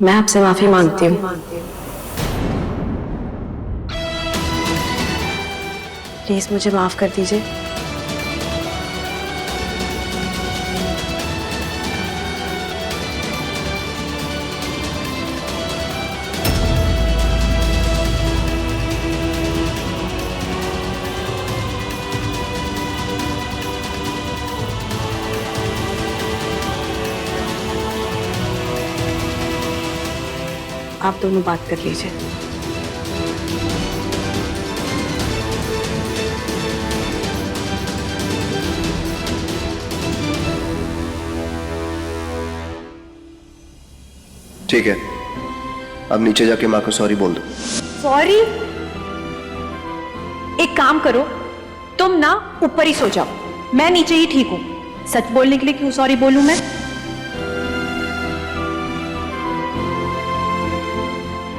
मैं आपसे माफी मांगती हूँ। प्लीज मुझे माफ कर दीजिए। आप दोनों बात कर लीजिए। ठीक है, अब नीचे जाके माँ को सॉरी बोल दो। सॉरी? एक काम करो, तुम ना ऊपर ही सो जाओ, मैं नीचे ही ठीक हूं। सच बोलने के लिए क्यों सॉरी बोलूं मैं?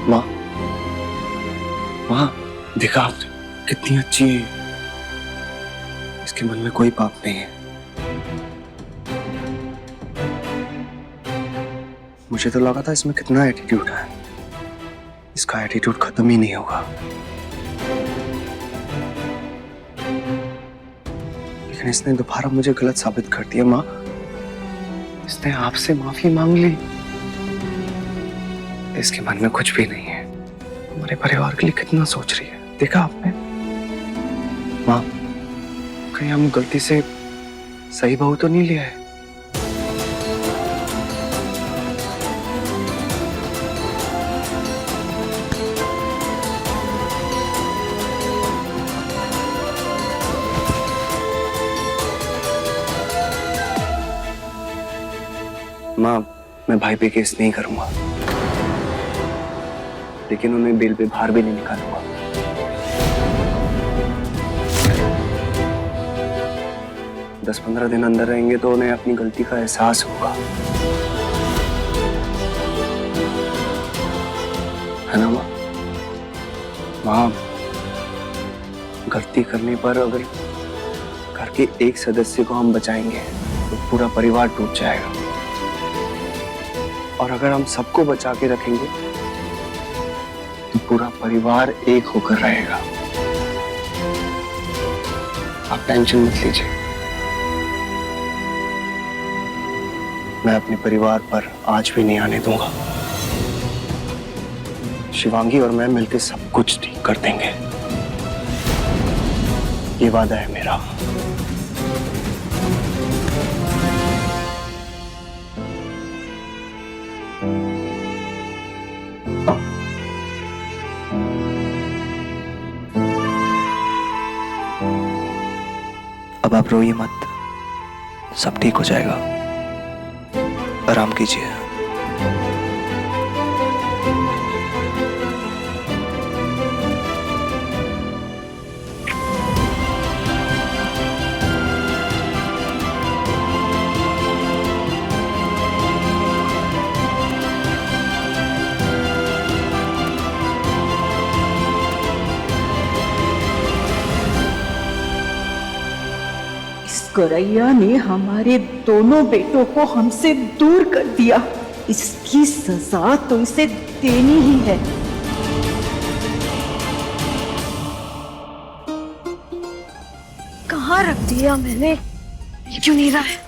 माँ, माँ देखा आपने कितनी अच्छी है, इसके मन में कोई पाप नहीं है। मुझे तो लगा था इसमें कितना एटीट्यूड है, इसका एटीट्यूड खत्म ही नहीं होगा। लेकिन इसने दोबारा मुझे गलत साबित कर दिया। माँ, इसने आपसे माफी मांग ली, इसके मन में कुछ भी नहीं है। हमारे परिवार के लिए कितना सोच रही है, देखा आपने? माँ, कहीं हम गलती से सही बहू तो नहीं लिया है? माँ, मैं भाई पे केस नहीं करूंगा, लेकिन उन्हें बेल पे बाहर भी नहीं निकालूंगा। दस 15 दिन अंदर रहेंगे तो उन्हें अपनी गलती का एहसास होगा, है ना माँ? माँ, गलती करने पर अगर घर के एक सदस्य को हम बचाएंगे तो पूरा परिवार टूट जाएगा, और अगर हम सबको बचा के रखेंगे तो पूरा परिवार एक होकर रहेगा। आप टेंशन मत लीजिए, मैं अपने परिवार पर आज भी नहीं आने दूंगा। शिवांगी और मैं मिलकर सब कुछ ठीक कर देंगे, ये वादा है मेरा। अब आप रोइए मत, सब ठीक हो जाएगा, आराम कीजिए। गौरैया ने हमारे दोनों बेटों को हमसे दूर कर दिया, इसकी सजा तो इसे देनी ही है। कहाँ रख दिया मैंने, ये क्यों नहीं रहा है?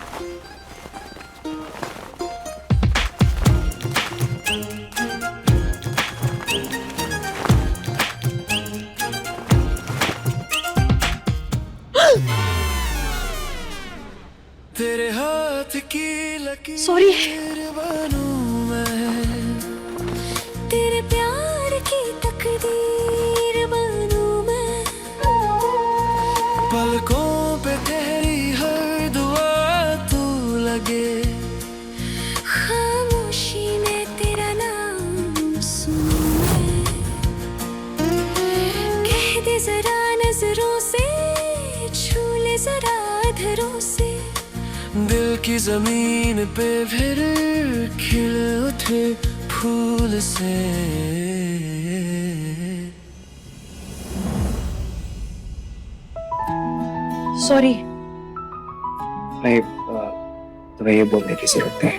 तेरे हाथ की लकीर सॉरी। बनूं मैं, तेरे प्यार की तकदीर बनूं मैं, पलकों पे तेरी हर दुआ तू लगे, खामोशी में तेरा नाम सुनूं मैं, कह दे जरा नजरों से, छू ले जरा अधरों से, दिल की जमीन पे फिर खिल उठे फूल से। सॉरी। नहीं, तुम्हें ये बोलने की जरूरत नहीं।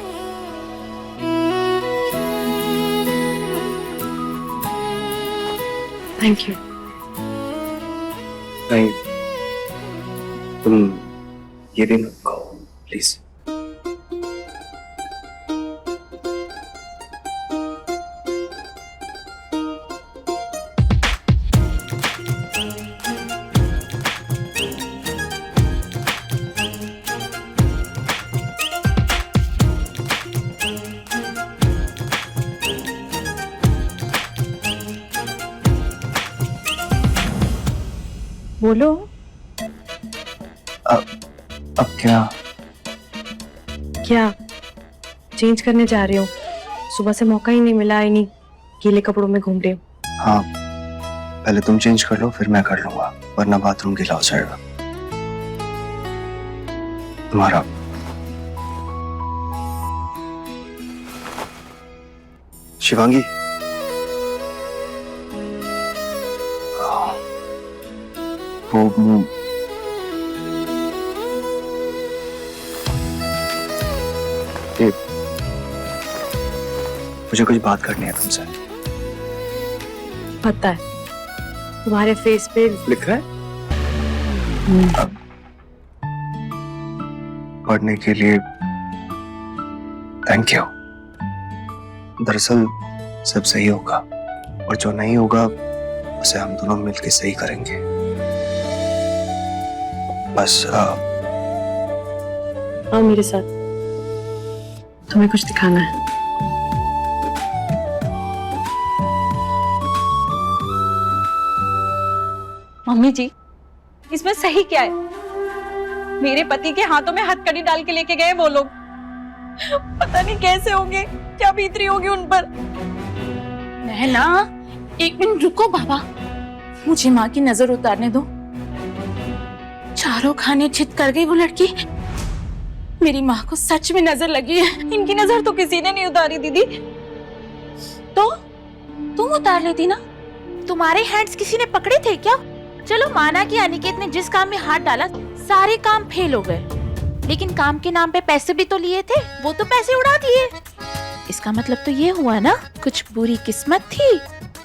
Thank you. नहीं, तुम ये भी मत कहो प्लीज। बोलो। अब क्या? क्या चेंज करने जा रहे हो? सुबह से मौका ही नहीं मिला, इन्हीं गीले कपड़ों में घूम रहे हो। हाँ, पहले तुम चेंज कर लो फिर मैं कर लूंगा, वरना बाथरूम गीला हो जाएगा। तुम्हारा शिवांगी, वो ये, मुझे कुछ बात करनी है तुमसे। पता है तुम्हारे फेस पे लिख रहा है पढ़ने के लिए थैंक यू। दरअसल सब सही होगा और जो नहीं होगा उसे हम दोनों मिलकर सही करेंगे। बस आओ मेरे साथ, तुम्हें कुछ दिखाना है। मम्मी जी, इसमें सही क्या है? मेरे पति के हाथों में हथकड़ी डाल के लेके गए वो लोग। पता नहीं कैसे होंगे, क्या बीत रही होगी उन पर। नैना, एक मिनट रुको बाबा, मुझे माँ की नजर उतारने दो। चारों खाने चित कर गई वो लड़की। मेरी माँ को सच में नजर लगी है। इनकी नजर तो किसी ने नहीं उतारी दीदी। तो तुम उतार लेती ना, तुम्हारे हैंड्स किसी ने पकड़े थे क्या? चलो माना कि अनिकेत ने जिस काम में हाथ डाला सारे काम फेल हो गए, लेकिन काम के नाम पे पैसे भी तो लिए थे, वो तो पैसे उड़ा दिए। इसका मतलब तो ये हुआ ना, कुछ बुरी किस्मत थी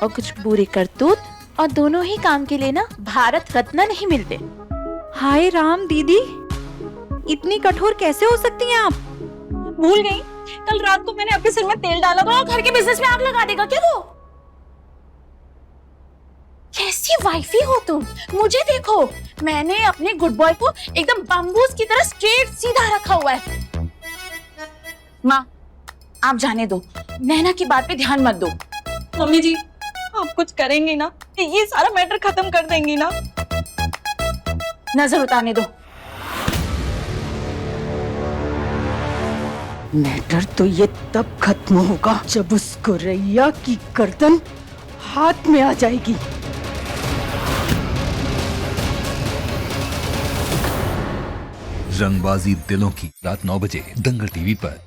और कुछ बुरी करतूत, और दोनों ही काम के लिए ना भारत रत्न नहीं मिलते। हाय राम दीदी, इतनी कठोर कैसे हो सकती हैं आप? भूल गई, कल रात को मैंने आपके सिर में तेल डाला था। घर के बिजनेस में आग लगा देगा क्या वो? कैसी वाइफी हो तुम? मुझे देखो, मैंने अपने गुड बॉय को एकदम बम्बूस की तरह स्ट्रेट सीधा रखा हुआ है। माँ, आप जाने दो, नैना की बात पे ध्यान मत दो। मम्मी जी, आप कुछ करेंगी ना? ये सारा मैटर खत्म कर देंगी ना? नजर उतारने दो। मैटर तो ये तब खत्म होगा जब उस गुरैया की गर्दन हाथ में आ जाएगी। रंगबाजी दिलों की, रात 9 बजे दंगल टीवी पर।